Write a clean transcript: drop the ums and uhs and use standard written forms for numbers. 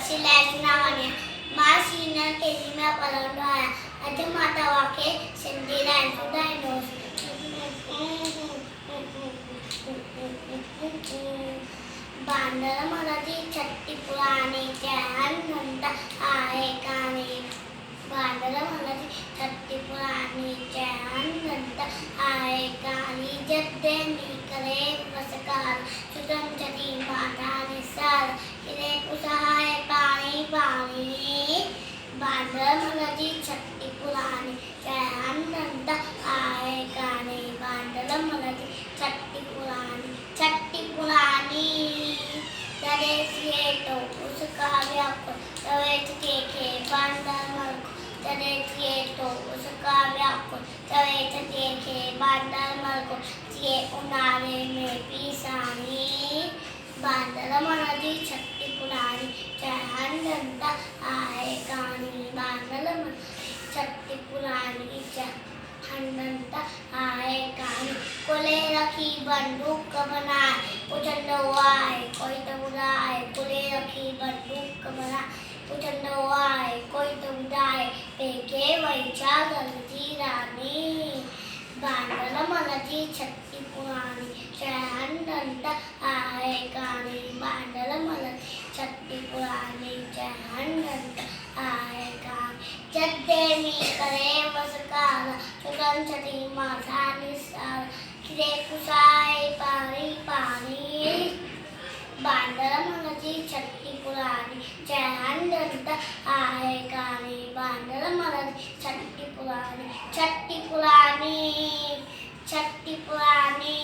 शिलाईच्या नावाने माशीनं केली म्या पलंडवाया अज माता वाके सिंधी रायनो डायनोस बांदर मराठी छट्टी पुराणी जहान म्हणता आहे काने बांदर मराठी छट्टी पुराणी जहान म्हणता आहे कानी जद्दे मी करे वसकार सुदम जदी माता निसार किरे कुसाय पाणी पाणी बांदर मराठी छट्टी पुराणी जहान म्हणता आहे काने बांदर मराठी छट्टी पुराणी तदेसिए तो उसका व्याकुल तवेच देखे बांदर मरको तदेसिए तो उसका व्याकुल तवेच देखे बांदर मरको ये उनाले में पीसानी बांदर मराठी छट्टी पुरानी जहान जनता आए कहानी बांदर छट्टी पुरानी हनंता आए कहानी कोले रखी बंदूक बनाए उछल आए कोई तो उड़ाए कोले रखी बंदूक बनाए उछल आए कोई तो उड़ाए फेंके वैचा गलती रानी बांदर मराठी छट्टी पुरानी जहान जनता आए कहानी बांदर मराठी छट्टी पुरानी जहान जनता आए कहानी जद्दे मी करे वसकार सुगम छटी माझा निसार किरे कुसाय पाणी पाणी बांदर मराठी छट्टी पुराणी जहान जनता आहे कहानी बांदर मराठी छट्टी पुराणी छट्टी पुराणी